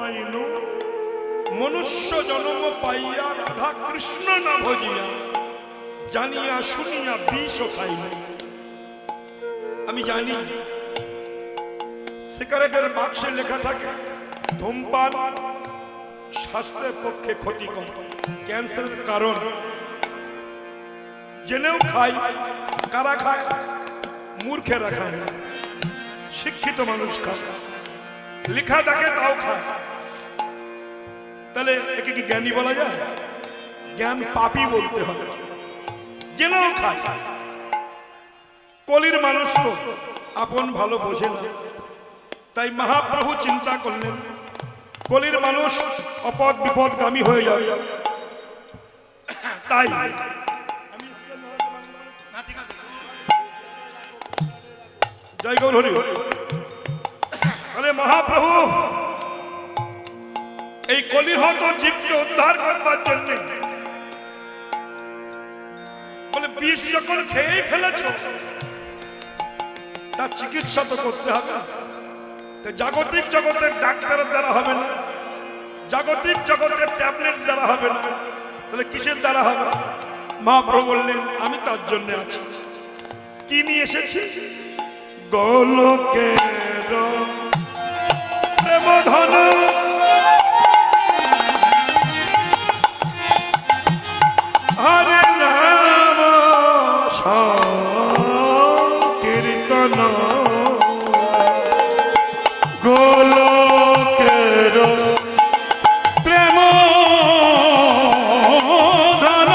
প্রণয়ন মনুষ্য জন্ম পাইয়া রাধা কৃষ্ণ না ভজিয়া জানিয়া শুনিয়া বিষ খাইল। আমি জানি সিগারেটের বাক্সে লেখা থাকে ধূমপান স্বাস্থ্যের পক্ষে ক্ষতিকর, ক্যান্সারের কারণ। জেনেও খাই। কারা খায়? মূর্খেরা খায় না, শিক্ষিত মানুষ খায়। লেখা থাকে তাও খায়। তাহলে একে কি জ্ঞানী বলা যায়? জ্ঞান পাপী বলতে হবে। জেনেও খায়। কলির মানুষ তো আপন ভালো বোঝে না, তাই মহাপ্রভু চিন্তা করলেন কলির মানুষ অপদ বিপদগামী হয়ে যাবে। তাই জয় গৌর হরি। বলে মহাপ্রভু এই কলিহত জীবকে উদ্ধার করবার জন্য বলে বিষ যখন খেয়েই ফেলেছ তার চিকিৎসা তো করতে হবে। জাগতিক জগতের ডাক্তারের দ্বারা হবে না, জাগতিক জগতের ট্যাবলেট দ্বারা হবে না, তাহলে কিসের দ্বারা হবে? মহাপ্রভু বললেন আমি তার জন্য আছি। কি নিয়ে এসেছি? গোলকের প্রেম ধন হরে নাম সংকীর্তন গোলকের প্রেম ধন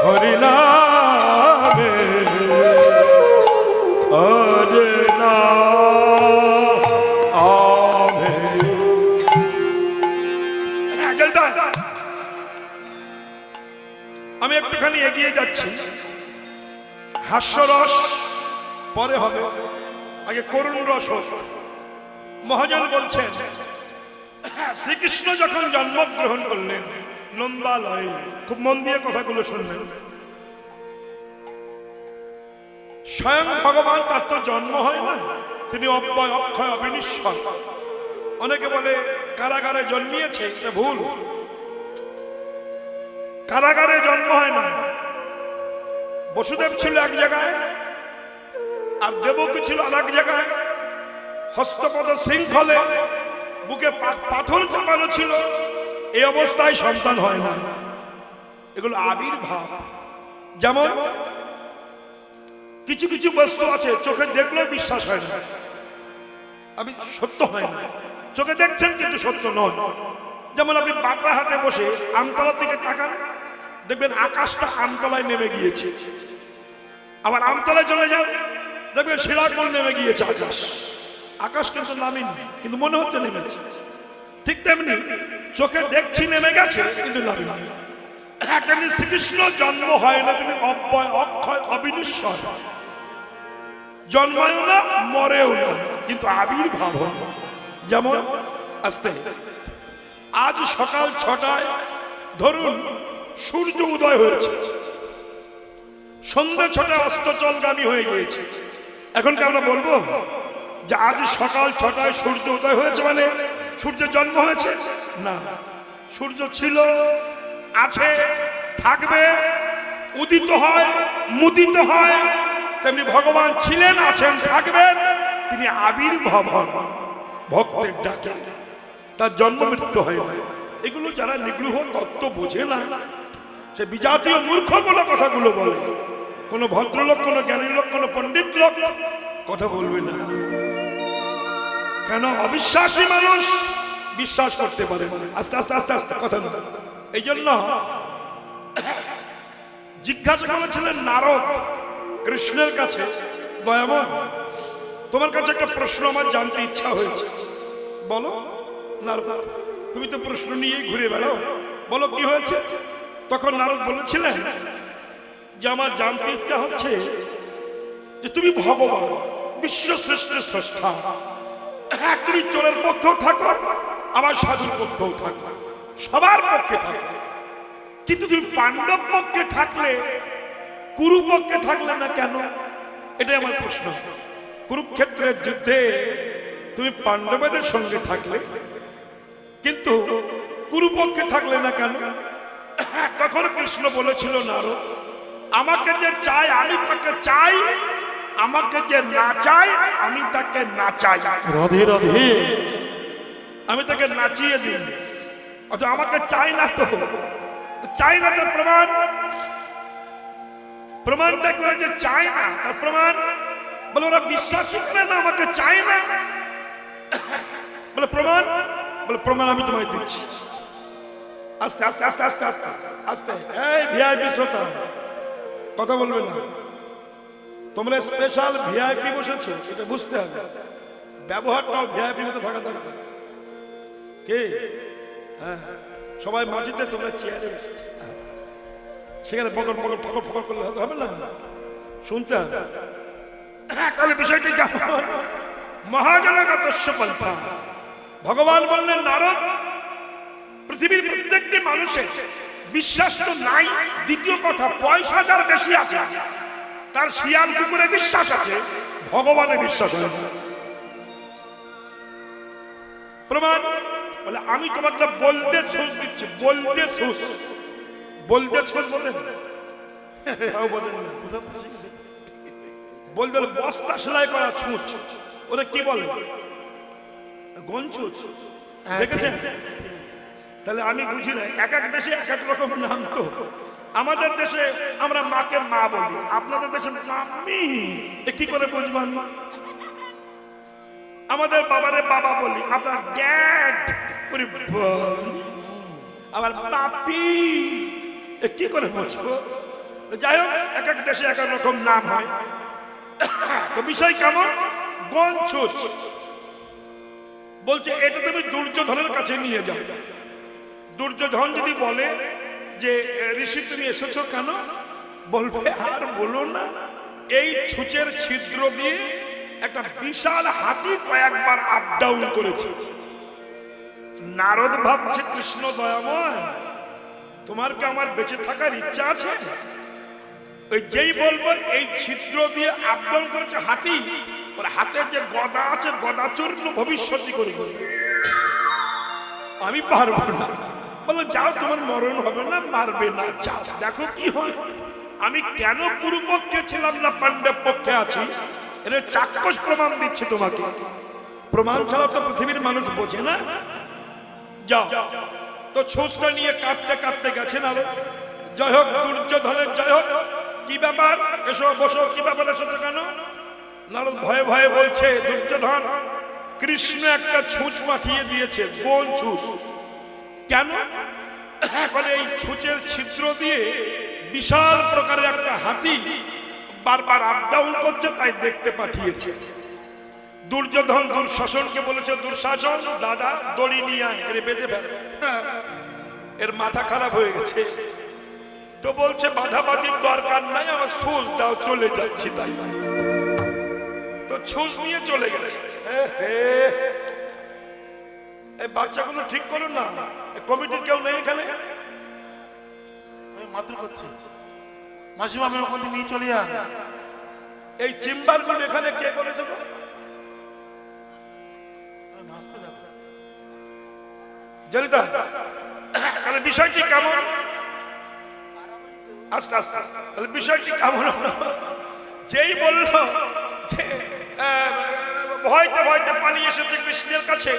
হরি আমি একটুখানি এগিয়ে যাচ্ছি। হাস্যরস পরে হবে, আগে করুণ রস হোক। মহাজন বলছেন শ্রীকৃষ্ণ যখন জন্মগ্রহণ করলেন নন্দালয়ে, খুব মন দিয়ে কথাগুলো শুনলেন, স্বয়ং ভগবান তার তো জন্ম হয় না, তিনি অব্যয় অক্ষয় অবিনশ্বর। অনেকে বলে কারাগারে জন্মিয়েছে, সে ভুল। কারাগারে জন্ম হয় না। বসুদেব ছিল এক জায়গায় আর দেবকী ছিল আর এক জায়গায়। হস্তপদ শৃঙ্খলে বুকে পাথর চাপানো ছিল। এই অবস্থায় সন্তান হয় না। এগুলো আবির্ভাব। যেমন কিছু কিছু বস্তু আছে চোখে দেখলেও বিশ্বাস হয় না, আমি সত্য হয় না। চোখে দেখছেন কিন্তু সত্য নয়। যেমন আপনি বাঁকড়াহাটে বসে আমতলার দিকে তাকান, দেখবেন আকাশটা আমতলায় নেমে গিয়েছে। আবার আমতলায় চলে যান, দেখবেন শিলাকল নেমে গিয়েছে আকাশ। আকাশ কিন্তু নামেনি, কিন্তু মনে হচ্ছে নেমেছে। ঠিক তেমনি চোখে দেখছি নেমে গেছে, কিন্তু নামেনি। তেমনি শ্রীকৃষ্ণ জন্ম হয় না, তিনি অব্যয় অক্ষয় অবিনশ্বর। জন্মায়ও না, মরেও না, কিন্তু আবির্ভাব হয়। যেমন আসতে আজ সকাল 6টায় ধরুন সূর্য উদয় হয়েছে, সন্ধ্যা 6টায় অস্তচলগামী হয়ে গিয়েছে। এখন কি আমরা বলবো যে আজ সকাল 6টায় সূর্য উদয় হয়েছে মানে সূর্যের জন্ম হয়েছে? না, সূর্য ছিল, আছে, থাকবে, উদিত হয়, মুদিত হয়। তেমনি ভগবান ছিলেন, আছেন, থাকবেন। তিনি আবির্ভাব হন ভক্তের ডাকে, তার জন্ম মৃত্যু হয় না। এগুলো যারা নিগূঢ় তত্ত্ব বোঝে না, সে বিজাতীয় মূর্খগুলো কথাগুলো বলে। কোন ভদ্রলোক, কোন জ্ঞানী লোক, কোন পণ্ডিত লোক কথা বলবে না। কেন? অবিশ্বাসী মানুষ বিশ্বাস করতে পারে না। আস্তে আস্তে আস্তে আস্তে কথা না। এই জন্য জিজ্ঞাসা করেছিলেন নারদ কৃষ্ণের কাছে, দয়াময় তোমার কাছে একটা প্রশ্ন আমার জানতে ইচ্ছা হয়েছে, বলো। নারদ, তুমি তো প্রশ্ন নিয়েই ঘুরে বেড়াও, বলো কি হয়েছে? তখন নারদ বলেছিলেন যে আমার জানতে ইচ্ছা হচ্ছে যে তুমি ভগবান, বিশ্বশ্রেষ্ঠের স্রষ্টা। হ্যাঁ, তুমি চোরের পক্ষেও থাকো, আবার সাধুর পক্ষেও থাকো, সবার পক্ষে থাকো, কিন্তু তুমি পাণ্ডব পক্ষে থাকলে কুরু পক্ষে থাকলে না কেন? এটাই আমার প্রশ্ন। কুরুক্ষেত্রের যুদ্ধে তুমি পাণ্ডবদের সঙ্গে থাকলে, কিন্তু কুরু পক্ষে থাকলে না কেন? তখন কৃষ্ণ বলেছিল, নারদ, আমাকে যে চাই আমি তাকে চাই, আমাকে যে না চাই আমি তাকে না চাই। রাধে রাধে। আমি তাকে নাচিয়ে দিই, অথচ আমাকে চাই না, তো চাই না তার প্রমাণ, প্রমাণটা করে যে চাই না তার প্রমাণ। বলে ওরা বিশ্বাসই করে না, আমাকে চাই না। বলে প্রমাণ, বলে প্রমাণ আমি তোমায় দিচ্ছি। আস্তে আস্তে আস্তে আস্তে আস্তে আস্তে, এই ভিআইপি শ্রোতা কথা বলবে না, তোমরা স্পেশাল ভিআইপি বসেছো, এটা বুঝতে হবে। ব্যবহারটাও ভিআইপি মতো থাকা দরকার। কে? হ্যাঁ, সবাই মাটিতে, তোমরা চেয়ারে বসছো, সেখানে পকর পকর ফকর ফকর করলে হবে না, শুনতে হবে। তাহলে বিষয়টি কেমন? মহাজনগতস্য পন্থা। ভগবান বললেন, নারদ, পৃথিবীর প্রত্যেকটি মানুষের বিশ্বাস তো নাই, দ্বিতীয় কথা পয়সা যার বেশি আছে তার শিয়াল কুকুরে বিশ্বাস আছে, ভগবানে বিশ্বাস হয় না। প্রমাণ? বলে আমি তোমাকে বলতে সুস দিচ্ছি, বলতে সুস। বলতে সুস বলেন, তাও বলেন না, বলতে হলে বস্তা সেলাই করা ছুঁচ, ওরা কি বলে? গনছুচ, দেখেছেন? তাহলে আমি বুঝি না, এক এক দেশে এক এক রকম নাম। তো আমাদের দেশে আমরা মাকে মা বলি, আপনাদের দেশে মাম্মি, কি করে বুঝবেন? আমাদের বাবারে বাবা বলি, আপনার ড্যাড বলি, আবার বাপি, কি করে বুঝবো? যাই হোক, এক এক দেশে এক এক রকম নাম হয়। তো বিষয় কেমন? গনছুচ বলছে, এটা তুমি দুর্যোধনের কাছে নিয়ে যাও। দুর্যোধন যদি বলে যে ঋষি তুমি এসেছো কেন? বলবে, আর বলো না, এই ছুঁচের ছিদ্র দিয়ে একটা বিশাল হাতি কয়েকবার আপ ডাউন করেছে। নারদ ভাবছে, কৃষ্ণ দয়াময়, তোমার কি আমার বেঁচে থাকার ইচ্ছা আছে? ওই যেই বলবো এই ছিদ্র দিয়ে আপ ডাউন করেছে হাতি, ওর হাতে যে গদা আছে, গদা চূর্ণ ভবিষ্যৎই করে বলবে, আমি পারবো না। বলো, যাও, তোমার মরণ হবে না, মারবে না, যাও, দেখো কি হয়। আমি কেন কুরু পক্ষে ছিলাম না, পাণ্ডব পক্ষে আছি, এটা চাক্ষুষ প্রমাণ দিচ্ছে তোমাকে। প্রমাণ ছাড়া তো পৃথিবীর মানুষ বোঝে না। যাও। তো ছুঁচটা নিয়ে কাঁপতে কাঁপতে গেছেন। আর জয় হোক দুর্যোধনের জয় হোক। কি ব্যাপার? এসো বসো, কি ব্যাপার, এসেছো কেন? নারদ ভয়ে ভয়ে বলছে, দুর্যোধন, কৃষ্ণ একটা ছুঁচ পাঠিয়ে দিয়েছে, কোন ছুঁচ? কেন? এখন এই ছুঁচের ছিদ্র দিয়ে বিশাল প্রকারের একটা হাতি বারবার আপ ডাউন করছে, তাই দেখতে পাঠিয়েছে। দুর্যোধন দুঃশাসনকে বলেছে, দুঃশাসন দাদা দড়ি নিয়ে আয়, এর বেঁধে ফেল। এর মাথা খারাপ হয়ে গেছে। তো বলছে, বাধাবাধির দরকার নাই, আমার ছুঁচ দাও, চলে যাচ্ছি। তাই তো ছুঁচ নিয়ে চলে গেছে। এই বাচ্চাগুলো ঠিক করুন না, কমিটির কেউ নেই এখানে? মাত্র করছি মাসিমা, আমি ওখানে নিয়ে চলে যান। এই চেম্বার গুলো এখানে কে করেছে? জানি তা। তাহলে বিষয়টি কেমন? আস্তে আস্তে, তাহলে বিষয়টি কেমন? যেই বলল যে ভয়তে ভয়তে পালিয়ে এসেছে কৃষ্ণের কাছে,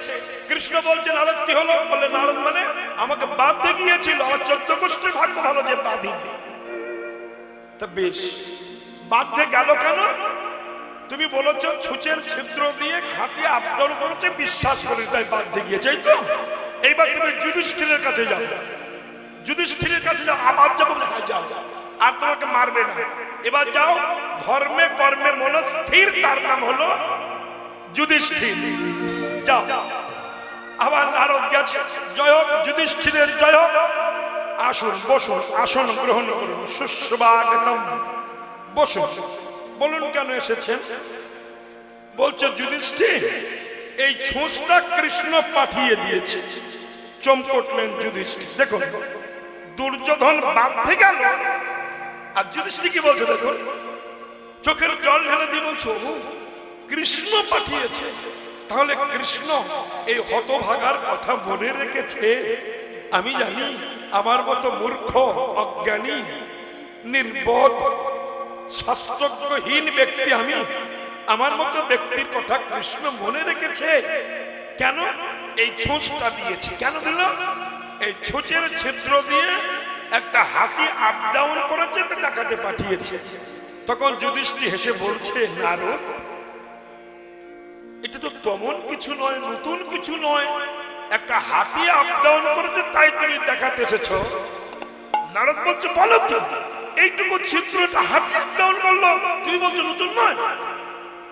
কৃষ্ণ বলছে, নারদ কি হলো? বলে, নারদ মানে আমাকে বাঁধতে গিয়েছিল, আমার 14 গোষ্ঠীর ভাগ্য ভালো যে বাঁধিনি। তা বেশ, বাঁধতে গেল কেন? তুমি বলেছ ছুঁচের ছিদ্র দিয়ে হাতিয়ে আপডাউন করেছে, বিশ্বাস করে তাই বাঁধতে গিয়েছে, তো এইবার তুমি যুধিষ্ঠিরের কাছে যাও। যুধিষ্ঠিরের কাছে যাও, আবার যাবো? হ্যাঁ যাও, আর তোমাকে মারবে না। এবার যাও, ধর্মে কর্মে মনস্থির, তার নাম হলো যুধিষ্ঠির। যাও। আবার নারদ গেছে, জয় হোক যুধিষ্ঠিরের জয় হোক, আসুন বসুন, আসন গ্রহণ করুন, সুস্বাগতম, বসুন। বলুন কেন এসেছেন? বলছে যুধিষ্ঠির, এই ছুঁচটা কৃষ্ণ পাঠিয়ে দিয়েছে। চমকটলেন যুধিষ্ঠির। দেখুন, দুর্যোধন বাঁধতে গেল, আর যুধিষ্ঠির কি বলছে দেখুন, চোখের জল ঢেলে দিয়ে বলছো কৃষ্ণ পাঠিয়েছে। তাহলে কৃষ্ণ এই হতভাগার কথা মনে রেখেছে। আমি জানি আমার মতো মূর্খ, অজ্ঞানী, নির্বোধ, শাস্ত্রজ্ঞহীন ব্যক্তি আমি, আমার মতো ব্যক্তির কথা কৃষ্ণ মনে রেখেছে। কেন এই ছুঁচটা দিয়েছে? কেন দিল? এই ছুঁচের ছিদ্র দিয়ে একটা হাতি আপ ডাউন করেছে, তো দেখাতে পাঠিয়েছে। তখন যুধিষ্ঠির হেসে বলছে, নারদ, এটা তো তেমন কিছু নয়, নতুন কিছু নয়, একটা হাতি আপ ডাউন করেছে তাই তুমি দেখাতে এসেছো। নারদ বলছে, বলো কি, এইটুকু ছিদ্রটা হাতি আপ ডাউন করলো, তুমি বলছো নতুন নয়?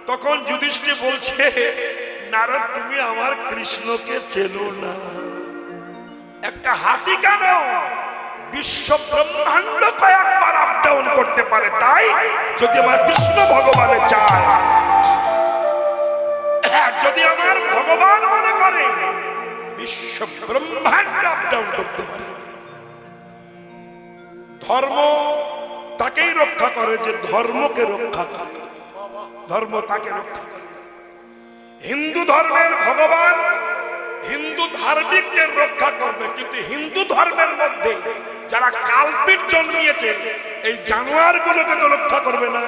তখন যুধিষ্ঠির বলছে, নারদ, তুমি আমার কৃষ্ণকে চেনো না। একটা হাতি কেন, বিশ্ব ব্রহ্মাণ্ড কয়েকবার আপ ডাউন করতে পারে, তাই যদি আমার কৃষ্ণ ভগবানে চায়, যদি আমার ভগবান মনে করে, বিশ্ব ব্রহ্মাণ্ড আপ ডাউন করতে পারে। ধর্ম তাকেই রক্ষা করে যে ধর্মকে রক্ষা করে, ধর্ম তাকে রক্ষা করে। হিন্দু ধর্মের ভগবান হিন্দু ধার্মিকদের রক্ষা করবে, কিন্তু হিন্দু ধর্মের মধ্যে যারা কালপিট জন্মিয়েছে, এই জানোয়ারগুলোকে তো রক্ষা করবে না।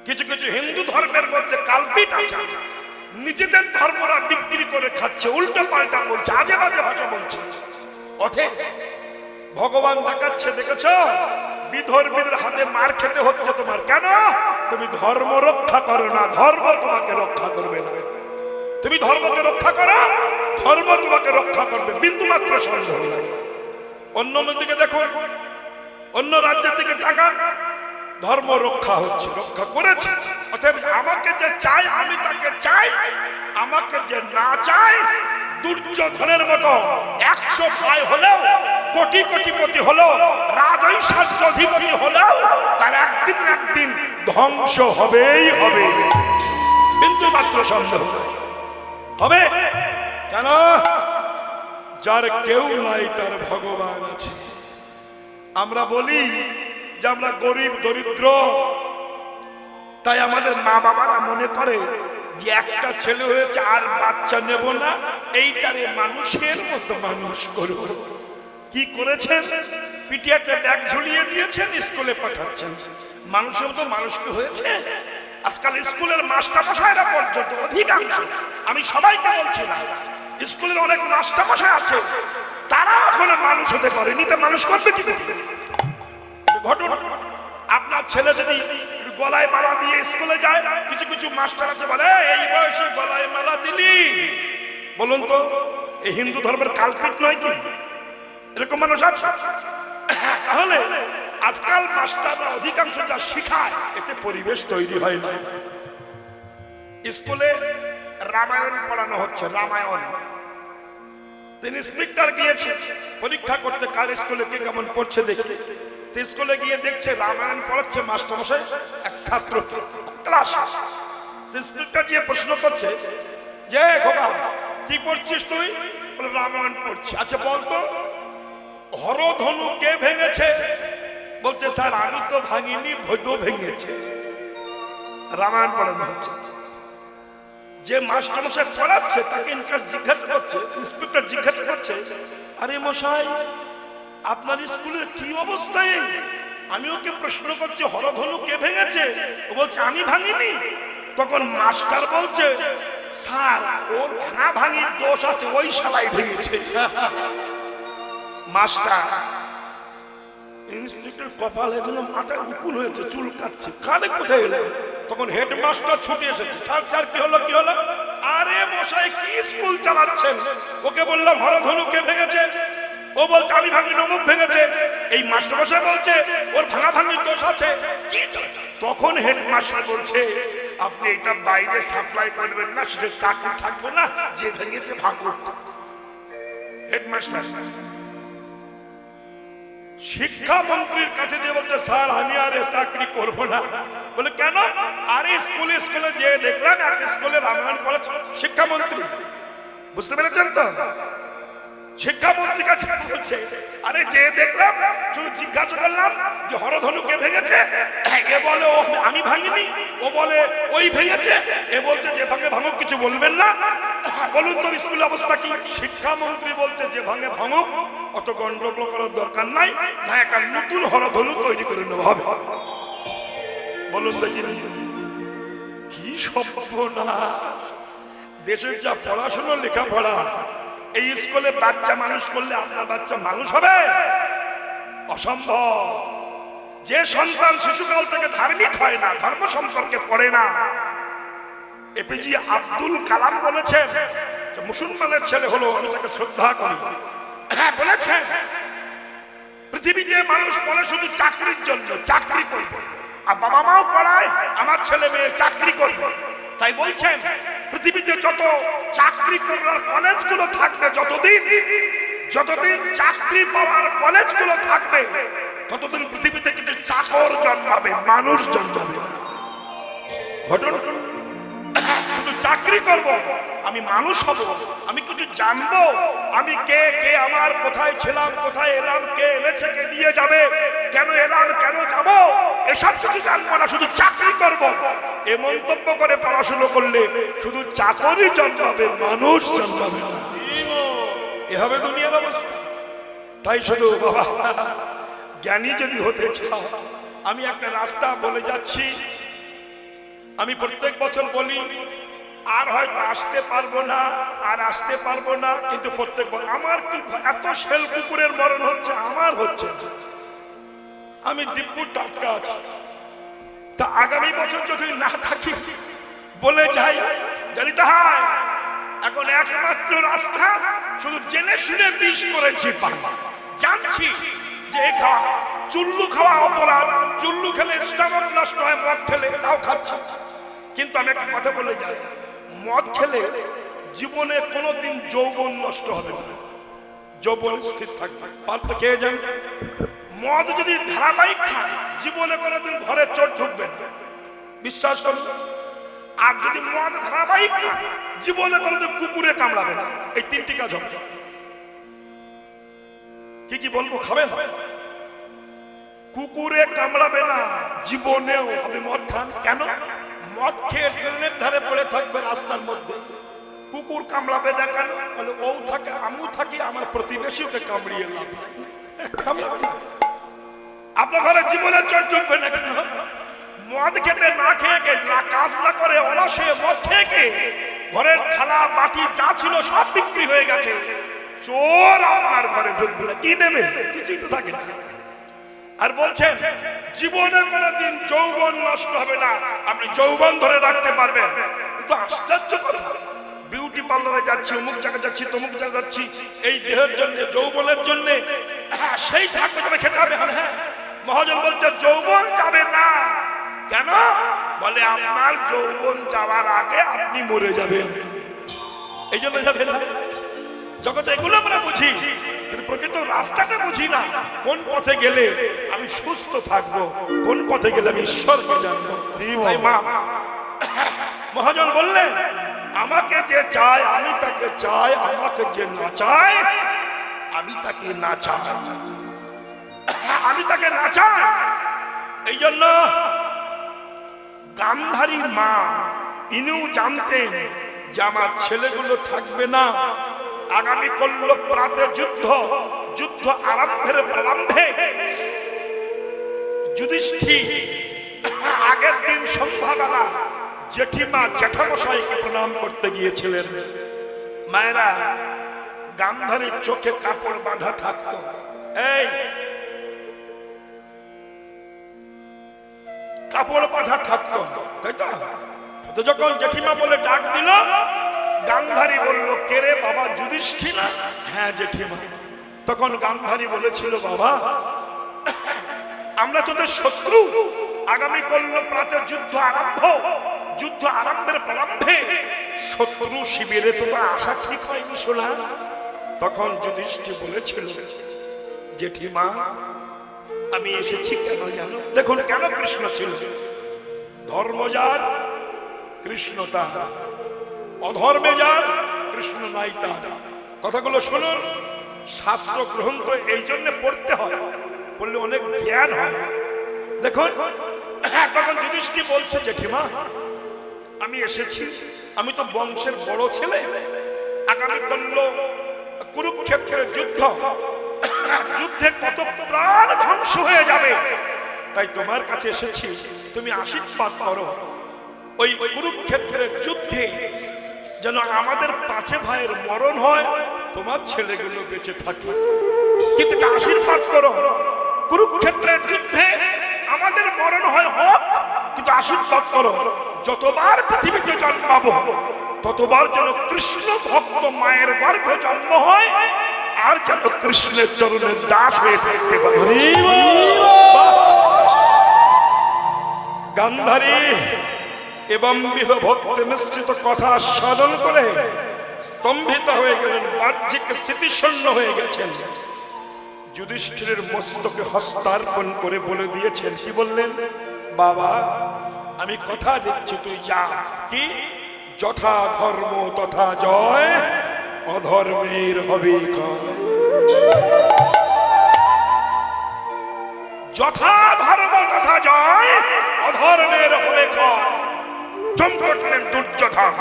কিছু কিছু হিন্দু ধর্মের মধ্যে কালপিট আছে, নিজেদের ধর্মরা বিক্রি করে খাচ্ছে, উল্টো পাল্টা বলছে, আজে বাজে ভাষা বলছে। অথে ভগবান দেখাচ্ছে, দেখেছো বিধর্মীদের হাতে মার খেতে হচ্ছে তোমার। কেন? তুমি ধর্ম রক্ষা করো না, ধর্ম তোমাকে রক্ষা করবে না। তুমি ধর্মকে রক্ষা করো, ধর্ম তোমাকে রক্ষা করবে, বিন্দু মাত্র সন্দেহ নাই। অন্য দিকে দেখুন, অন্য রাজ্যের দিকে তাকান, ধর্ম রক্ষা হচ্ছে, রক্ষা করেছে। অতএব আমাকে যে চাই আমি তাকে চাই, আমাকে যে না চাই, দুর্যোধনের মতো 100 ভাই হলেও, কোটি কোটিপতি হলেও, রাজৈশ্বর্য অধিপতি হলেও, তার একদিন একদিন ধ্বংস হবেই হবে, বিন্দু মাত্র সন্দেহ হবে। কেন? যার কেউ নাই তার ভগবান আছে। আমরা বলি যে আমরা গরিব দরিদ্র, তাই আমাদের মা বাবারা মনে করে যে একটা ছেলে হয়েছে আর বাচ্চা নেব না, এইটারে মানুষের মতো মানুষ করব। কি করেছেন? পিঠে একটা ব্যাগ ঝুলিয়ে দিয়েছেন, স্কুলে পাঠাচ্ছেন। মানুষের মতো মানুষকে হয়েছে? আজকাল স্কুলের মাস্টারমশাইরা পর্যন্ত অধিকাংশ, আমি সবাইকে বলছি না, স্কুলের অনেক মাস্টারমশাই আছে, তারা এখনো মানুষ হতে পারেনি, তা মানুষ করবে কি করে? ঘটনা, আপনার ছেলে যদি গলায় মালা দিয়ে স্কুলে যায়, কিছু কিছু মাস্টার আছে বলে, এই বয়সে গলায় মালা দিলি, বলুন তো এই হিন্দু ধর্মের কালপিট নয় কি? এরকম মানুষ আছে? তাহলে আজকাল মাস্টাররা অধিকাংশ যা শিখায়, এতে পরিবেশ তৈরি হয় না। স্কুলে রামায়ণ পড়ানো হচ্ছে, রামায়ণ। তিনি ইন্সপেক্টর গিয়েছে পরীক্ষা করতে, কার স্কুলে কে কেমন পড়ছে দেখি। স্কুলে গিয়ে দেখছে রামায়ণ পড়াচ্ছে মাস্টারমশাই এক ছাত্র ক্লাস। ইন্সপেক্টর গিয়ে প্রশ্ন করছে যে, খোকা কি পড়ছিস তুই? বলে রামায়ণ পড়ছি। আচ্ছা বলতো হরধনু কে ভেঙেছে? বলছে স্যার আমি তো ভাঙিনি, ভৈদ ভেঙেছে। রামায়ণ পড়ানো হচ্ছে। যে মাস্টারমশাই পড়াচ্ছে তাকে জিজ্ঞাসা করছে, ইন্সপেক্টর জিজ্ঞাসা করছে, আরে মশাই আপনার স্কুলের কি অবস্থায়? আমি ওকে প্রশ্ন করছি হরধনু কে ভেঙেছে? ও বলছে আমি ভাঙিনি। তখন মাস্টার বলছে, স্যার ওর ভাঙা ভাঙির দোষ আছে, ওই শালাই ভেঙেছে। মাস্টার ইন্সপেক্টর কপাল এগুলো মাথায় উকুন হয়েছে, চুল কাটছে, কানে কোথায় এলো? তখন হেডমাস্টার ছুটে এসেছে, স্যার স্যার কি হলো কি হলো? আরে মশাই কি স্কুল চালাচ্ছেন? ওকে বললাম হরধনু কে ভেঙেছে, ও বলছে আমি ভাঙিনি, অমুক ভেঙেছে। এই মাস্টারমশাই বলছে ওর ভাঙা ভাঙির দোষ আছে। কি তখন হেডমাস্টার বলছে, আপনি এটা বাইরে সাপ্লাই করবেন না, সেটা চাকরি থাকবে না, যে ভেঙেছে ভাঙুক। হেডমাস্টার শিক্ষামন্ত্রীর কাছে যে বলছে স্যার আমি আর এ চাকরি করবো না, বলে কেন? আরে স্কুলে স্কুলে যে দেখলাম এক স্কুলে রামায়ণ পড়ে শিক্ষামন্ত্রী, বুঝতে পেরেছেন তো? শিক্ষামন্ত্রীর কাছে বলছে আরে যে দেখলাম, শুধু জিজ্ঞাসা করলাম যে হরধনু কে ভেঙেছে, এ বলে ও আমি ভাঙিনি, ও বলে ওই ভেঙেছে, এ বলছে যে ভাঙে ভাঙুক, কিছু বলবেন না? বলুন তো স্কুলের অবস্থা কি? শিক্ষামন্ত্রী বলছে যে ভাঙে ভাঙুক, অত গন্ডগোল করার দরকার নাই, না একটা নতুন হরধনু তৈরি করে নেওয়া হবে। বলুন দেখি কি সর্বনাশ! দেশের যা পড়াশোনা লেখাপড়া, এই স্কুলে বাচ্চা মানুষ করলে আপনার বাচ্চা মানুষ হবে? অসম্ভব। যে সন্তান শিশুকাল থেকে ধার্মিক হয় না, ধর্ম সম্পর্কে পড়ে না, এপিজে আব্দুল কালাম বলেছেন, মুসলমানের ছেলে হলো আমি তাকে শ্রদ্ধা করি, হ্যাঁ বলেছেন পৃথিবীতে মানুষ পড়ে শুধু চাকরির জন্য, চাকরি করবে, আর বাবা মাও পড়ায় আমার ছেলে মেয়ে চাকরি করবে। তাই বলছেন পৃথিবীতে যত চাকরি করার কলেজগুলো থাকবে, যতদিন চাকরি পাওয়ার কলেজগুলো থাকবে, ততদিন পৃথিবীতে কিছু চাকর জন্মাবে, মানুষ জন্মাবে না। ঘটনা শুধু চাকরি করব, আমি মানুষ হব, আমি কিছু জানবো, আমি কে কে, আমার কোথায় ছিলাম, কোথায় এলাম, কে এনেছে, কে নিয়ে যাবে, কেন এলাম, কেন যাব, এসব কিছু জানবো না, শুধু চাকরি করব। এ মন্তব্য করে পড়াশুনো করলে শুধু চাকরি জন্মাবে, মানুষ জন্মাবে না। এ হবে দুনিয়ার অবস্থা। তাই শুধু বাবা জ্ঞানী যদি হতে চাও, আমি একটা রাস্তা বলে যাচ্ছি, আমি প্রত্যেক বছর বলি আর হয়তো আসতে পারবো না, আর আসতে পারবো না, কিন্তু প্রত্যেক বছর আমার কি এত শেল কুকুরের মরণ হচ্ছে, আমার হচ্ছে না। আমি দিব্যু টাটকা আছি, তা আগামী বছর যদি না থাকি বলে যাই, জানি তাহাই এখন একমাত্র রাস্তা, শুধু জেনে শুনে বিষ করেছি, জানছি যে খাওয়া চুল্লু খাওয়া অপরাধ, চুল্লু খেলে স্টমাক নষ্ট হয়, মদ খেলে তাও খাচ্ছি। কিন্তু আমি একটা কথা বলে যাই, মদ খেলে জীবনে কোনোদিন যৌবন নষ্ট হবে না, যৌবন স্থির থাকবে। পাল্টা খেয়ে যান, মদ যদি ধারাবাহিক খান, জীবনে কোনোদিন ঘরে চোর ঢুকবে না, বিশ্বাস করুন। আর যদি মদ ধারাবাহিক খান, জীবনে কোনোদিন কুকুরে কামড়াবে না। এই তিনটি কাজ হবে। কি কি বলবো? খাবেন? কুকুরে কামড়াবে না জীবনেও। আপনি মদ খান কেন? মদ খেয়ে ট্রেনের ধারে পড়ে থাকবে রাস্তার মধ্যে, কুকুর কামড়াবে না কেন? বলে ও থাকে, আমিও থাকি, আমার প্রতিবেশী ওকে কামড়িয়ে লাভ নাই। আপনার ঘরে জীবনের চোর ঢুকবে না কেন? মদ খেতে না খেয়ে কাজ না করে অলসে মদ খেয়ে ঘরের থালা বাটি যা ছিল সব বিক্রি হয়ে গেছে, চোর আপনার ঘরে ঢুকবে না। কি নেবে? কিছুই তো থাকে না। আর বলছেন জীবনে কোনোদিন যৌবন নষ্ট হবে না, আপনি যৌবন ধরে রাখতে পারবেন। তো আশ্চর্য কথা, বিউটি পার্লারে যাচ্ছি, অমুক জায়গায় যাচ্ছি, তমুক জায়গায় যাচ্ছি, এই দেহের জন্য, যৌবনের জন্য, সেই থাকবে, তবে খেতে হবে। হ্যাঁ, মহাজন বলছে যৌবন যাবে না কেন? বলে আপনার যৌবন যাওয়ার আগে আপনি মরে যাবেন, এই জন্য যাবে না। জগতে এগুলো আমরা বুঝি, কিন্তু প্রকৃত রাস্তাটা বুঝি না। কোন পথে গেলে আমি সুস্থ থাকবো, কোন পথে গেলে আমি ঈশ্বরকে জানবো। তাই মা মহাজন বললেন, আমাকে যে চায় আমি তাকে চাই, আমাকে যে না চায় আমি তাকে না চাই, আমি তাকে না চাই। এই জন্য গান্ধারী মা ইনিও জানতেন যে আমার ছেলেগুলো থাকবে না। আগামী করল প্রাতে যুদ্ধ আরম্ভের প্রারম্ভে যুধিষ্ঠির আগের দিন সন্ধ্যাবেলা জেঠিমা জ্যাঠামশাইকে প্রণাম করতে গিয়েছিলেন। মায়েরা, গান্ধারীর চোখে কাপড় বাঁধা থাকতো, এই কাপড় বাঁধা থাকতো, তাই তো? যখন জেঠিমা বলে ডাক দিল, গান্ধারী বলল, কে রে বাবা? যুধিষ্ঠির? হ্যাঁ জেঠিমা। তখন গান্ধারী বলেছিল, বাবা আমরা তোদের শত্রু, আগামী করল প্রাতে যুদ্ধ আরম্ভ, যুদ্ধ আরম্ভের প্রারম্ভে শত্রু শিবিরে তো তার আশা ঠিক হয়নি শোনা। তখন যুধিষ্ঠির বলেছিল, জেঠিমা আমি এসেছি কেন জানো? দেখুন কেন কৃষ্ণ ছিল, ধর্ম যার কৃষ্ণ তার, অধর্মে যার কৃষ্ণ নাই তার। কথাগুলো শুনুন, শাস্ত্র গ্রন্থ এই জন্য পড়তে হয়, পড়লে অনেক জ্ঞান হয়। দেখুন তখন যুধিষ্ঠির বলছে, জেঠিমা আমি এসেছি, আমি তো বংশের বড় ছেলে, আগামী করলো কুরুক্ষেত্রের যুদ্ধ, যুদ্ধে কত প্রাণ ধ্বংস হয়ে যাবে, তাই তোমার কাছে এসেছি, তুমি আশীর্বাদ করো ওই কুরুক্ষেত্রের যুদ্ধে যেন আমাদের 5 ভাইয়ের মরণ হয়, তোমার ছেলেগুলো বেঁচে থাকে। কিন্তু আশীর্বাদ করো কুরুক্ষেত্রের যুদ্ধে আমাদের মরণ হয় হোক, কিন্তু আশীর্বাদ করো যতবার পৃথিবীতে জন্মাবো ততবার যেন কৃষ্ণ ভক্ত মায়ের গর্ভে জন্ম হয়, আর যেন কৃষ্ণের চরণের দাস হয়ে থাকতে পারে। গান্ধারী এবং বিধ ভক্তি মিশ্রিত কথা সাধন করে স্তম্ভিত হয়ে গেলেন, বাহ্যিক স্থিতিশূন্য হয়ে গেছেন। যুধিষ্ঠিরের মস্তকে হস্তার্পণ করে বলে দিয়েছেন, কি বললেন? বাবা আমি কথা দিচ্ছি, তুই যা, কি যথা ধর্ম তথা জয়, অধর্মের হবে ক্ষয়। যথা ধর্ম তথা জয়, অধর্মের হবে ক্ষয়। চমকলেন দুর্যোধন,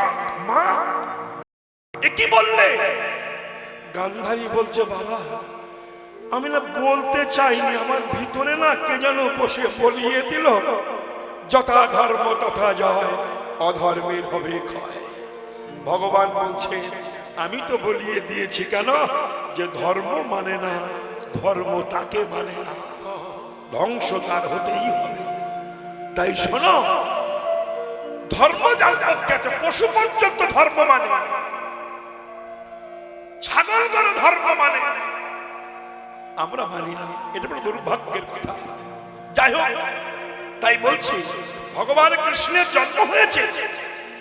মা এ কি বললে? গান্ধারী বলছে, বাবা আমি না বলতে চাইনি, আমার ভিতরে না কে যেন বসে বলিয়ে দিল, যথা ধর্ম তথা জয়, অধর্মের হবে ক্ষয়। ভগবান বলছে, আমি তো বলিয়ে দিয়েছি কেন, যে ধর্ম মানে না, ধর্ম তাকে মানে না, ধ্বংস তার হতেই হবে। তাই শোনো, ধর্ম যার পক্ষে আছে, পশু পর্যন্ত ধর্ম মানে, ছাগল গরু ধর্ম মানে, আমরা মানি না, এটা বড় দুর্ভাগ্যের কথা। যাই হোক, তাই বলছি ভগবান কৃষ্ণের জন্ম হয়েছে,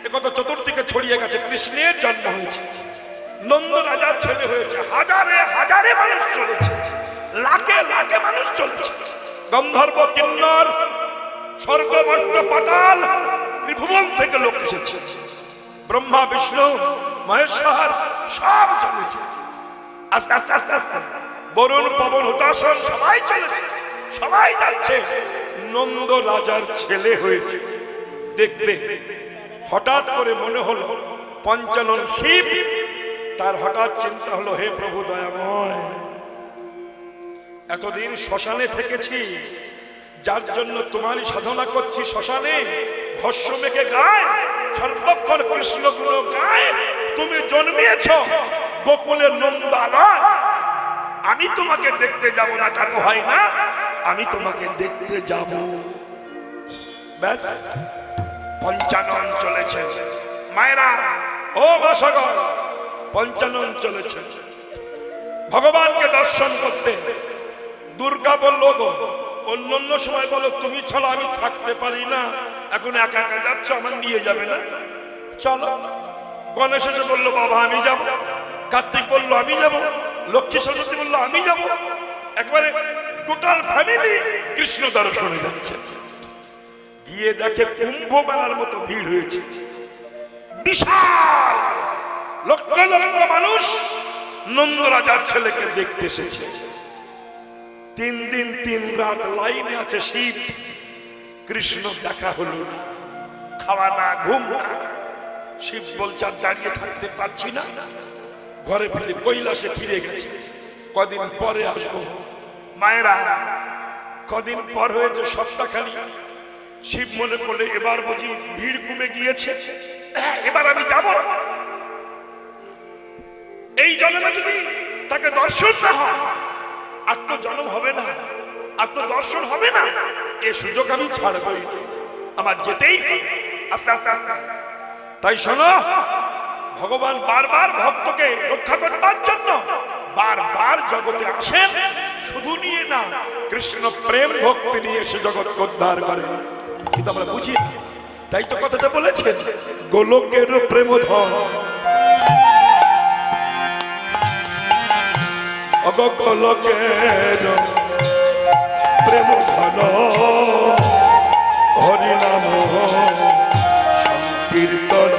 একথা চতুর্দিকে ছড়িয়ে গেছে, কৃষ্ণের জন্ম হয়েছে, নন্দ রাজার ছেলে হয়েছে, হাজারে হাজারে মানুষ চলেছে, লাখে লাখে মানুষ চলেছে, গন্ধর্ব কিন্নর স্বর্গ মর্ত পাতাল ত্রিভুবন থেকে লোক এসেছে, ব্রহ্মা বিষ্ণু মহেশ্বর সব চলেছে, আস্তে আস্তে আস্তে আস্তে বরুণ পবন হুতাশন সবাই চলেছে, সবাই যাচ্ছে, নন্দ রাজার ছেলে হয়েছে। দেখবে হঠাৎ করে মনে হলো পঞ্চানন শিব, তার হঠাৎ চিন্তা হলো, হে প্রভু দয়াময়, এতদিন শ্মশানে থেকেছি, যার জন্য তোমারই সাধনা করছি, শ্মশানে ভস্য মেঘে গায়, সর্বক্ষণ কৃষ্ণ গুণ গায়, তুমি জন্মিয়েছ গোকুলের নন্দালয়, আমি তোমাকে দেখতে যাব না তা তো হয় না, আমি তোমাকে দেখতে যাব। ব্যাস পঞ্চানন চলেছে, মায়েরা ও বাসগণ, পঞ্চানন চলেছে ভগবানকে দর্শন করতে। দুর্গা বলল, গো অন্য সময় বলো তুমি ছাড়া আমি থাকতে পারি না, এখন একা একা যাচ্ছ, আমার নিয়ে যাবে না, চলো। গণেশ এসে বললো, বাবা আমি যাব। কার্তিক বললো আমি যাব, লক্ষ্মী সরস্বতী বললো আমি যাব, একবারে টোটাল ফ্যামিলি কৃষ্ণ দর্শনে যাচ্ছে। গিয়ে দেখে কুম্ভ মেলার মতো ভিড় হয়েছে, বিশাল লক্ষ লক্ষ মানুষ নন্দ রাজার ছেলেকে দেখতে এসেছে। 3 দিন 3 রাত লাইনে আছে শিব, কৃষ্ণ দেখা হলো না, খাওয়া না ঘুম না। শিব বলছে আর দাঁড়িয়ে থাকতে পারছি না, ঘরে ফিরে কৈলাসে ফিরে গেছে, কদিন পরে আসবো। মায়েরা কদিন পর হয়েছে সপ্তাহখানি, শিব মনে করলে এবার বুঝি ভিড় কমে গিয়েছে, এবার আমি যাব। এই জন্মে যদি তাকে দর্শন না হয়, আর তো জন্ম হবে না, আর তো দর্শন হবে না, এ সুযোগ আমি ছাড়বই না, আমার যেতেই আস্তে আস্তে আস্তে। তাই শোনো, ভগবান বারবার ভক্তকে রক্ষা করবার জন্য বারবার জগতে আসেন, শুধু নিয়ে না, কৃষ্ণ প্রেম ভক্তি নিয়ে এসে জগৎকে উদ্ধার করেন। কিন্তু আমরা বুঝি তাই তো কথাটা বলেছেন, গোলকের প্রেম ধন, গোলকের প্রেম ধন, হরিনাম সংকীর্তন।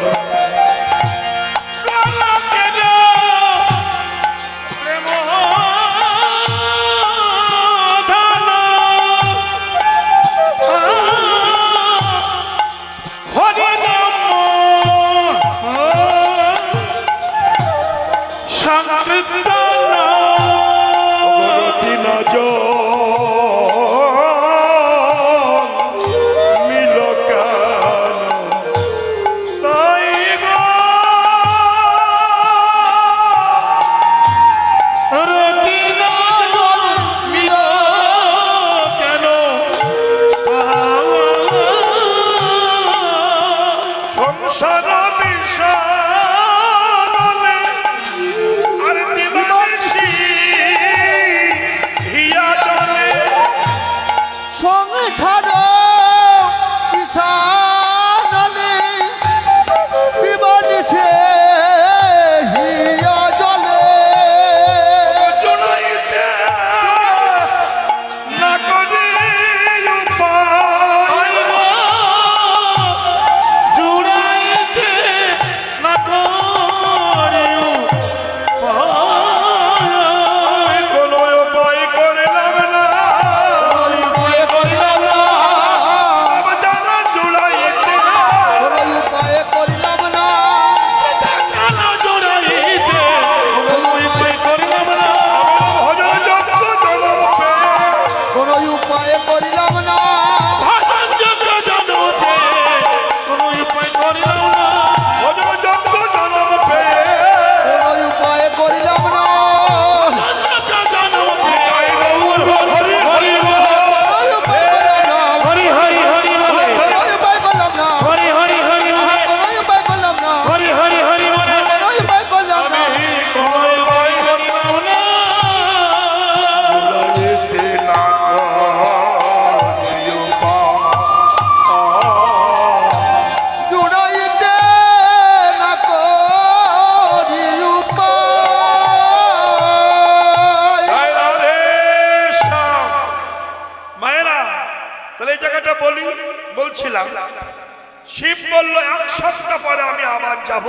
শিব বলল এক সপ্তাহ পরে আমি আবার যাব।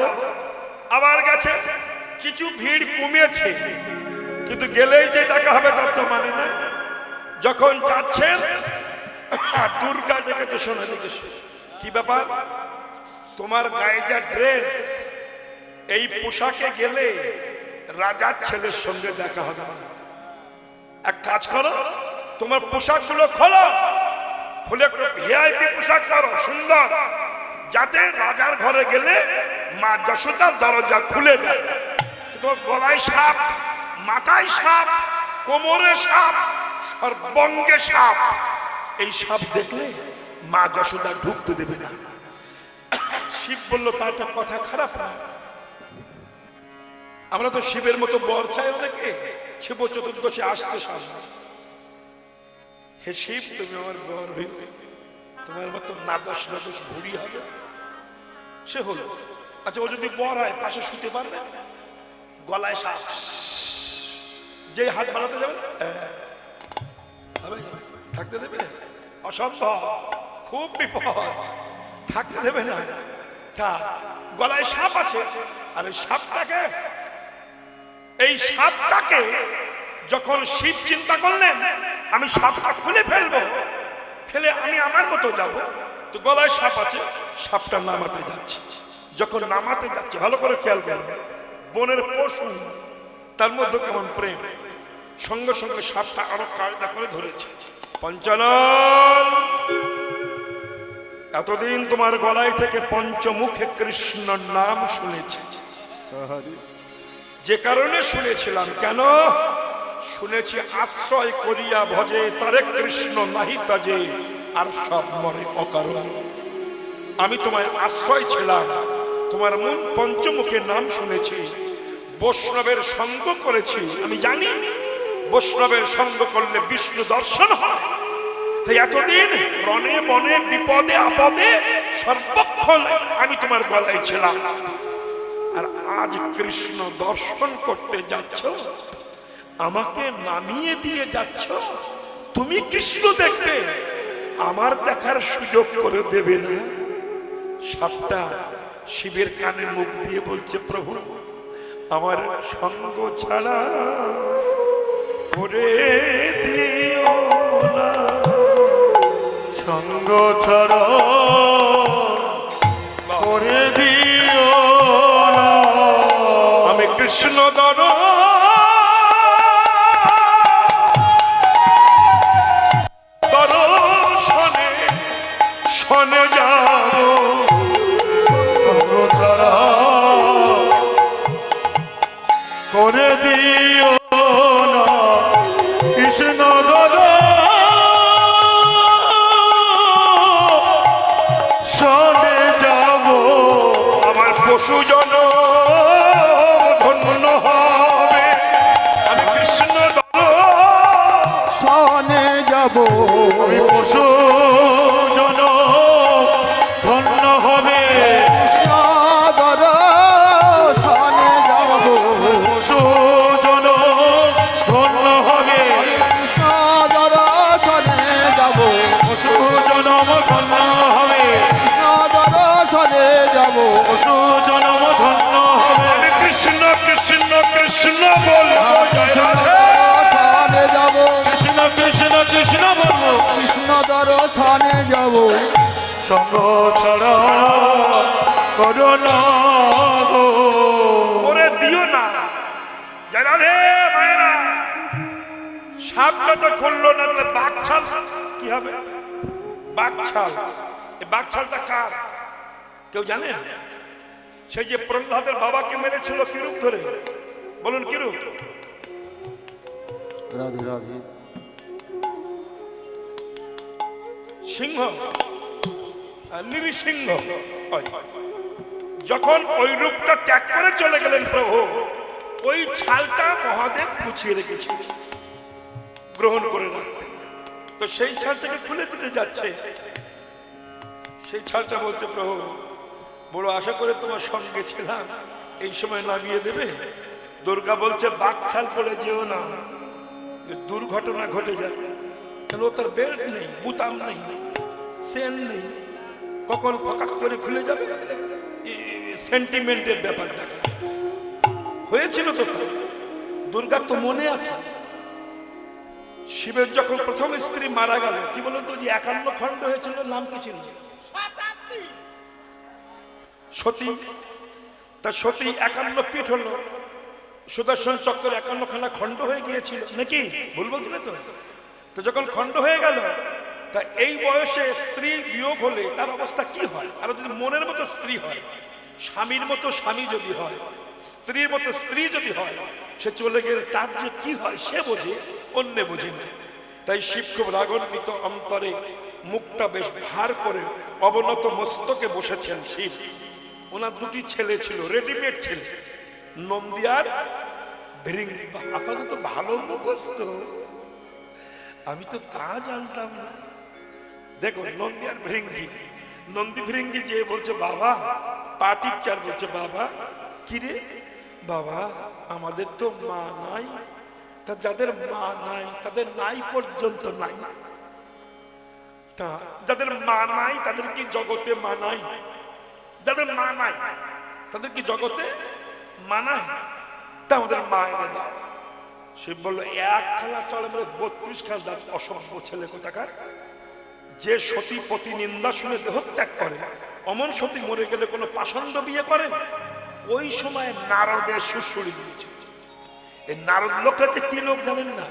আবার গেছে, কিছু ভিড় কমেছে, কিন্তু গেলেই যে দেখা হবে তার তো মানে না। যখন যাচ্ছেন দুর্গা ডেকেছে, শোনা দেখেছ কি ব্যাপার, তোমার গায়ে যা ড্রেস, এই পোশাকে গেলে রাজার ছেলের সঙ্গে দেখা হবে। এক কাজ করো, তোমার পোশাকগুলো খোলো, খুলে একটু ভিআইপি পোশাক করো সুন্দর, যাতে রাজার ঘরে গেলে মা যশোদার দরজা খুলে দেয়। তো গলায় সাপ, মাথায় সাপ, কোমরে সাপ, সর্বঙ্গে সাপ, এই সাপ দেখলে মা যশোদা ঢুকতে দেবে না। শিব বলল তাটা কথা খারাপ না, আমরা তো শিবের মতো বর চাই অনেকে, শিব চতুর্দশী আসতে সামনে। হে শিব, তুমি আমার বর হইবে, তোমার মতো নাদস নাদস ভুড়ি হবে। সে হলো, আচ্ছা ও যদি বর হয় পাশে শুতে পারবে? গলায় সাপ, যে হাত বাড়াতে যাবে থাকতে দেবে? অসম্ভব, খুব বিপদ, থাকতে দেবে না। তা গলায় সাপ আছে, আর এই সাপটাকে যখন শিব চিন্তা করলেন আমি সাপটা খুলে ফেলবো, ফেলে আমি আমার মতো যাব, তো গলায় সাপ আছে, সাপটা নামাতে যাচ্ছে। যখন নামাতে যাচ্ছে, ভালো করে খেয়াল করবেন, বনের পশু, তার মধ্যে কেমন প্রেম, সঙ্গে সঙ্গে সাপটা আরো কায়দা করে ধরেছে। পঞ্চানন, এতদিন তোমার গলায় থেকে পঞ্চমুখে কৃষ্ণর নাম শুনেছি, যে কারণে শুনেছিলাম, কেন শুনেছি আশ্রয় করিয়া ভজে তারে কৃষ্ণ নাহি তাজে, আর সব মরে অকারণ। আমি তোমায় আশ্রয় ছিলাম, তোমার মূল পঞ্চমুখের নাম শুনেছি, বৈষ্ণবের সঙ্গ করেছি, আমি জানি বৈষ্ণবের সঙ্গ করলে বিষ্ণু দর্শন হয়। তাই এতদিন রণে বনে বিপদে আপদে সর্বক্ষণ আমি তোমার গলায় ছিলাম, আর আজ কৃষ্ণ দর্শন করতে যাচ্ছ, আমাকে নামিয়ে দিয়ে যাচ্ছ, তুমি কৃষ্ণ দেখবে, আমার দেখার সুযোগ করে দেবে না। সাপটা শিবের কানে মুখ দিয়ে বলছে, প্রভু আমার সঙ্গ ছাড়া করে দিও না, সঙ্গ ছাড়া করে দিও না, আমি কৃষ্ণ দর দর্শনে শনে যাব, সঙ্গ ছাড়া করে দিও না, কৃষ্ণ দর্শনে যাব, আমার পশু জন ধন্য হবে, আমি কৃষ্ণ শনে যাব, আমি পশু জন ধন্য হবে, কৃষ্ণ দর্শনে যাব, পশু জন ধন্য হবে, কৃষ্ণ দর্শনে যাব, পশু জনম ধন্য হবে, কৃষ্ণ দর্শনে যাব, পশু জনম ধন্য হবে, আমি কৃষ্ণ কৃষ্ণ কৃষ্ণ বলবো, জয় কৃষ্ণ রাধে। দর্শনে যাব, কৃষ্ণ কৃষ্ণ কৃষ্ণ বলবো, কৃষ্ণ দর্শনে যাব, সঙ্গ ছাড়া করো না গো। করে দিও না। জয় রাধে মায়েরা। সাপটা তো খুললো না, তাহলে বাঘছাল কি হবে? বাঘছাল, এই বাঘছালটা কার কেউ জানেন? সেই যে প্রহ্লাদের বাবাকে মেরেছিল কিরূপ ধরে, বলুন কিরূপ? রাধে রাধে, সিংহ, নৃসিংহ। যখন ওই রূপটা ত্যাগ করে চলে গেলেন প্রভু, ওই ছালটা মহাদেব গুছিয়ে রেখেছিল, গ্রহণ করে রাখতেন। তো সেই ছালটাকে খুলে দিতে যাচ্ছে, সেই ছালটা বলছে, প্রভু বড় আশা করে তোমার সঙ্গে ছিলাম, এই সময় নামিয়ে দেবে? দুর্গা বলছে, বাঘ ছাল পরে যেও না, দুর্ঘটনা ঘটে যাবে। কেন? তার বেল্ট নেই, বুতাম নেই, সেন নেই, কখন ফকাত করে খুলে যাবে, সেন্টিমেন্টের ব্যাপার দেখা হয়েছিল। তো তাই দুর্গার তো মনে আছে, শিবের যখন প্রথম স্ত্রী মারা গেল, কি বলতো, যে 51 খণ্ড হয়েছিল, নাম কি ছিল? সতী। তা সতী 51 পীঠ হলো, সুদর্শন চক্র 51খানা খণ্ড হয়ে গিয়েছিল, নাকি ভুল বলছিলে তো? তো যখন খণ্ড হয়ে গেল, তা এই বয়সে স্ত্রী বিয়োগ হলে তার অবস্থা কি হয়? আর যদি মনের মতো স্ত্রী হয়, স্বামীর মতো স্বামী যদি হয়, স্ত্রীর মতো স্ত্রী যদি হয়, সে চলে গেলে তার যে কি হয় সে বোঝে, অন্যে বোঝে না। তাই শিব খুব রাগান্বিত অন্তরে মুখটা বেশ ভার করে অবনত মস্তকে বসেছেন শিব। ওনার দুটি ছেলে ছিল, রেডিমেড ছেলে, নন্দী আর ভৃঙ্গি। আপাতত ভালো মুখস্থ, আমি তো তা জানতাম না। দেখো, নন্দী আর ভৃঙ্গি, নন্দী ভৃঙ্গি যে বলছে বাবা, পা টিপচার বলছে, বাবা কিরে বাবা, আমাদের তো মা নাই। তা যাদের মা নাই তাদের নাই পর্যন্ত নাই, তা যাদের মা নাই তাদের কি জগতে মানাই? যাদের মা নাই তাদের কি জগতে মানায়? তা আমাদের মা এনে দাও। সে বললো, এক খালা চলে মানে 32 খাল দাঁত, অসভ্য ছেলে কোথাকার। যে সতী পতি নিন্দা শুনে দেহত্যাগ করে, অমন সতী মরে গেলে কোনো পাষণ্ড বিয়ে করে? ওই সময় নারদের সুশুড়ি দিয়েছে। এই নারদ লোকটা যে কি লোক জানেন না?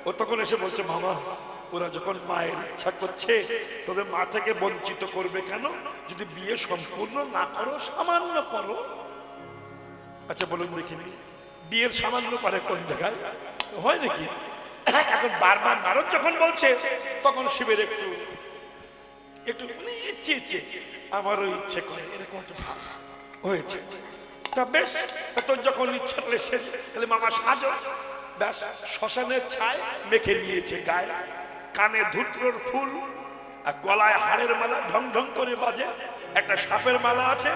ও তখন এসে বলছে, মামা ওরা যখন মায়ের ইচ্ছা করছে, তোদের মা থেকে বঞ্চিত করবে কেন? যদি বিয়ে সম্পূর্ণ না করো, সামান্য করো। আচ্ছা বলুন দেখিনি, বিয়ের সামান্য করে কোন জায়গায় হয় নাকি? এখন বারবার নারদ যখন বলছে, তখন শিবের একটু একটু ইচ্ছে আমারও ইচ্ছে করে, এরকম একটা ভাব হয়েছে। তা বেশ, তা তোর যখন ইচ্ছা করে সে, তাহলে মামা সাজো। ব্যাস, শ্মশানের ছায় মেখে নিয়েছে গায়ে, কানে ধূত্রর ফুল, আর গলায় হাড়ের মালা ঢং ঢং করে বাজে। একটা সাপের মালা আছে,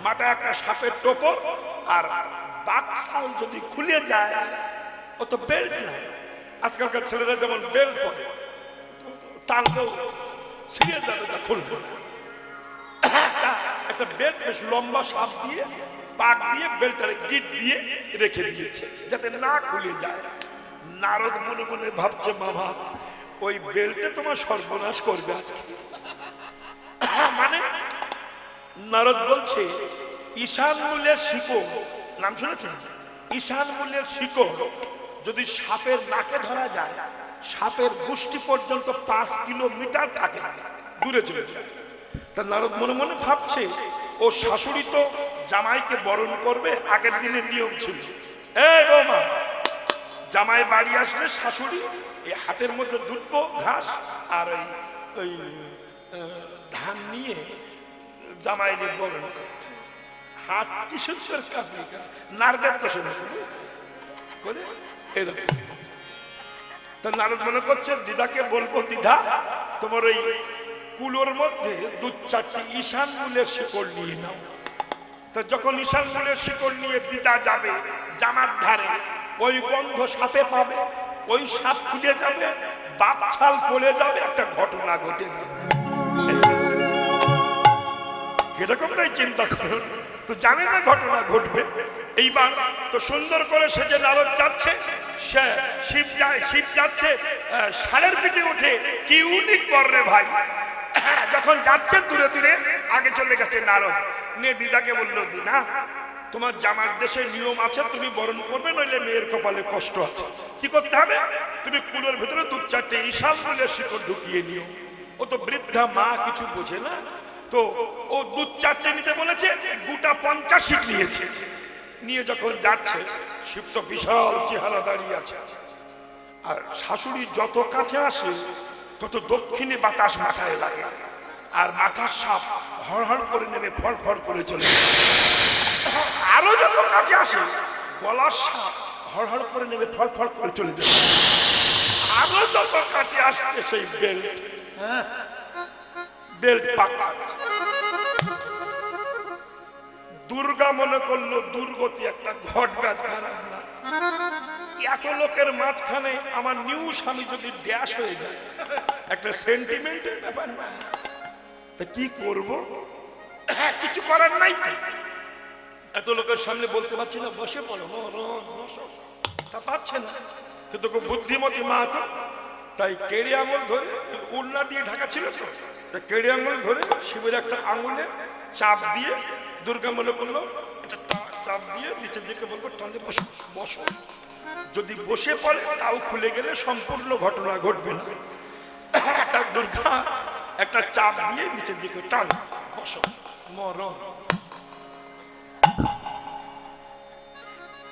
মাথায় একটা সাপের টোপো, আর বাক্সাল যদি খুলে যায় ও তো বেল্ট না। আজকালকার ছেলেরা যেমন বেল্ট পরে, টানলেও ছিঁড়ে যাবে, তা খুলবে না। একটা বেল্ট বেশ লম্বা সাপ দিয়ে পাক দিয়ে বেল্টারে গিট দিয়ে রেখে দিয়েছে যাতে না খুলে যায়। নারদ মনে মনে ভাবছে, বাবা ওই বেল্টে তোমার সর্বনাশ করবে আজকে। মানে নারদ বলছে, ঈশান মূলের শিকড়, নাম শুনেছেন? ঈশান মূলের শিকড় যদি সাপের নাকে ধরা যায়, সাপের গোষ্ঠী পর্যন্ত 5 কিলোমিটার থাকে না, দূরে চলে যায়। তা নারদ মনে মনে ভাবছে, ও শাশুড়ি তো জামাইকে বরণ করবে, আগের দিনের নিয়ম ছিল। এই বৌমা, জামাই বাড়ি আসলে শাশুড়ি এই হাতের মধ্যে দুটো ঘাস আর ওই ধান নিয়ে জামাইকে বরণ করত। হাত কি সুন্দর কাঁপলি, নার্ভের তো করে এরকম। তা নারদ মনে করছে, দিদাকে বলবো, দিদা তোমার ওই কুলোর মধ্যে 2-4টি ঈশান মূলের শিকড় নিয়ে নাও। তো যখন ঈশান মূলের শিকড় নিয়ে দিদা যাবে জামার ধারে, ওই গন্ধ সাপে পাবে, ওই সাপ খুলে যাবে, বাপছাল পড়ে যাবে, একটা ঘটনা ঘটে যাবে। কিরকম তাই চিন্তা করুন, তো জানে না ঘটনা ঘটবে। এইবার তো সুন্দর করে সে যে নারদ যাচ্ছে, সে শিব যাচ্ছে ষাঁড়ের পিঠে উঠে, কি ইউনিক কর রে ভাই। যখন যাচ্ছে দূরে দূরে, আগে চলে গেছে নারদ, নিয়ে দিদাকে বললো, দিদা তোমার জামার দেশে নিয়ম আছে, তুমি বরণ করবে, নইলে মেয়ের কপালে কষ্ট আছে। কি করতে হবে? তুমি কুলোর ভিতরে 2-4টে ঈশান মূলের শিকড় ঢুকিয়ে নিও। ও তো বৃদ্ধা মা, কিছু বোঝে না, তো ও 2-4টে নিতে বলেছে, গোটা 50 নিয়েছে। নিয়ে যখন যাচ্ছে, শিব তো বিশাল চেহারা দাঁড়িয়ে আছে, আর শাশুড়ি যত কাছে আসে তত দক্ষিণে বাতাস মাথায় লাগে, আর মাথার সাপ হড়হড় করে নেমে ফড়ফড় করে চলে যায়। আরো যত কাছে আসে, গলার সাপ হড়হড় করে নেমে ফড়ফড় করে চলে যায়। আরো যত কাছে আসছে, সেই বেল্ট পাকা। দুর্গা মনে করলো দুর্গতি একটা ঘট গাছ, খারাপ না। এত লোকের মাঝখানে আমার নিউ স্বামী যদি ড্যাশ হয়ে যায়, একটা সেন্টিমেন্টের ব্যাপার না? তা কি করব? কিছু করার নাই। এত লোকের সামনে বলতে পারছি না, বসে পড়ো, বসো, তা পাচ্ছে না। কিন্তু খুব বুদ্ধিমতী মা তো, তাই কেড়ে আঙুল ধরে, উড়না দিয়ে ঢাকা ছিল তো, তা কেড়ে আঙুল ধরে শিবের একটা আঙুলে চাপ দিয়ে, দুর্গা মনে করলো চাপ দিয়ে নিচের দিকে বলবো, টানতে বসো বসো। যদি বসে পড়ে, তাও খুলে গেলে সম্পূর্ণ ঘটনা ঘটবে না। একটা দুর্গা একটা চাপ দিয়ে নিচের দিকে টান, বসো, মরণ।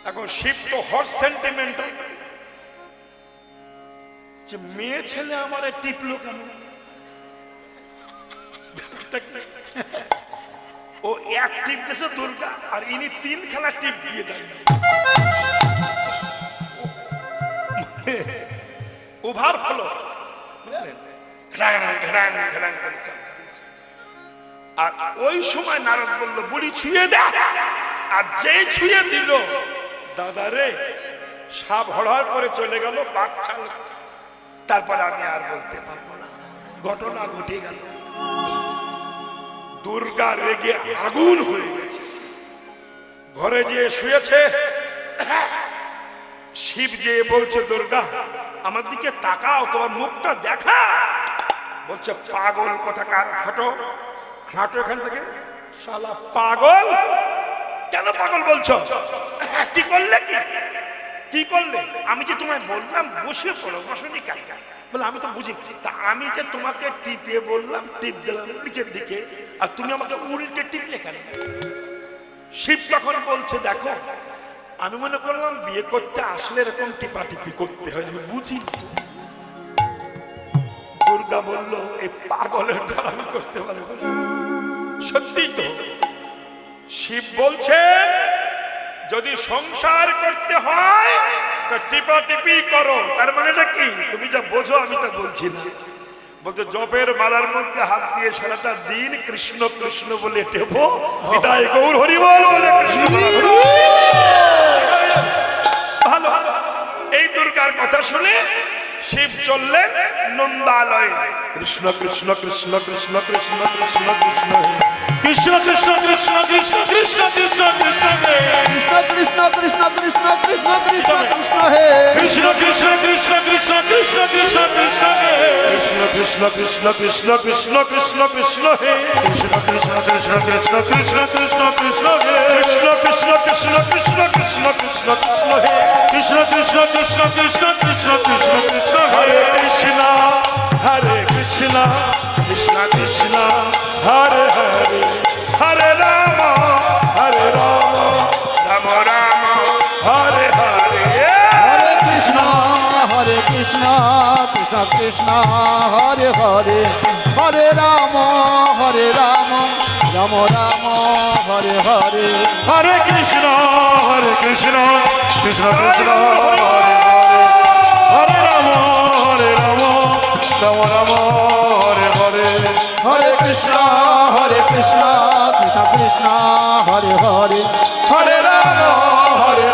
এখন শিব তো হট সেন্টিমেন্টাল, যে মেয়ে ছেলে আমার টিপলো কেন? ও এক টিপ দিয়েছে দুর্গা, আর ইনি 3 খেলা টিপ দিয়ে দাঁড়িয়ে। ওভার ফলো, বুঝলেন? আর ওই সময় নারদ বলল, বুড়ি ছুঁয়ে দে। আর যেই ছুঁয়ে দিল, দাদা রে, সাপ হড়হড় করে চলে গেল, বাঘ ছাল। তারপর আমি আর বলতে পারবো না, ঘটনা ঘটে গেল। দুর্গা রেগে আগুন হয়ে গেছে, ঘরে যেয়ে শুয়েছে। শিব যে বলছে, দুর্গা আমার দিকে তাকাও, তোমার মুখটা দেখা। বলছে, পাগল কোথাকার, হাঁটো হাঁটো এখান থেকে। শালা পাগল, কেন পাগল বলছো? কি করলে? কি করলে? আমি যে তোমায় বললাম বসে পড়ো, বসনি কেন? বলে, আমি তো বুঝি। তা আমি যে তোমাকে টিপে বললাম, টিপ দিলাম নিচের দিকে, আর তুমি আমাকে উল্টে টিপলে কেন? শিব তখন বলছে, দেখো আমি মনে করলাম বিয়ে করতে আসলে এরকম টিপাটিপি করতে হয়, আমি বুঝি। দুর্গা বলল, এই পাগলের আমি করতে পারবো না। সত্যি তো, শিব বলছে যদি সংসার করতে হয় তো টিপাটিপি করো। তার মানেটা কি? তুমি যা বোঝো আমি তা বলছি না। বলতে জপের মালার মধ্যে হাত দিয়ে সারাটা দিন কৃষ্ণ কৃষ্ণ বলে টেপো, নিতাই গৌর হরি বল বলে কৃষ্ণ মালা ধরো। ভালো। এই দুর্গার কথা শুনে শিব চললেন নন্দালয়ে। কৃষ্ণ কৃষ্ণ কৃষ্ণ কৃষ্ণ কৃষ্ণ কৃষ্ণ কৃষ্ণ কৃষ্ণ কৃষ্ণ কৃষ্ণ কৃষ্ণ কৃষ্ণ কৃষ্ণ কৃষ্ণ হে কৃষ্ণ কৃষ্ণ কৃষ্ণ কৃষ্ণ কৃষ্ণ কৃষ্ণ কৃষ্ণ হে কৃষ্ণ কৃষ্ণ কৃষ্ণ কৃষ্ণ কৃষ্ণ কৃষ্ণ কৃষ্ণ হে কৃষ্ণ কৃষ্ণ কৃষ্ণ কৃষ্ণ কৃষ্ণ কৃষ্ণ কৃষ্ণ হে কৃষ্ণ কৃষ্ণ কৃষ্ণ কৃষ্ণ কৃষ্ণ কৃষ্ণ কৃষ্ণ হে কৃষ্ণ কৃষ্ণ কৃষ্ণ কৃষ্ণ কৃষ্ণ কৃষ্ণ কৃষ্ণ হে কৃষ্ণ কৃষ্ণ কৃষ্ণ কৃষ্ণ কৃষ্ণ কৃষ্ণ কৃষ্ণ হরে হে কৃষ্ণ হরে কৃষ্ণ কৃষ্ণ কৃষ্ণ হরে হরে হরে রাম রাম রাম হরে হরে। হরে কৃষ্ণ কৃষ্ণ কৃষ্ণ হরে হরে হরে রাম রাম রাম হরে হরে হরে কৃষ্ণ কৃষ্ণ কৃষ্ণ হরে হরে রাম রাম রাম হরে হরে হরে কৃষ্ণ কৃষ্ণ কৃষ্ণ কৃষ্ণ হরে হরে হরে রাম হরে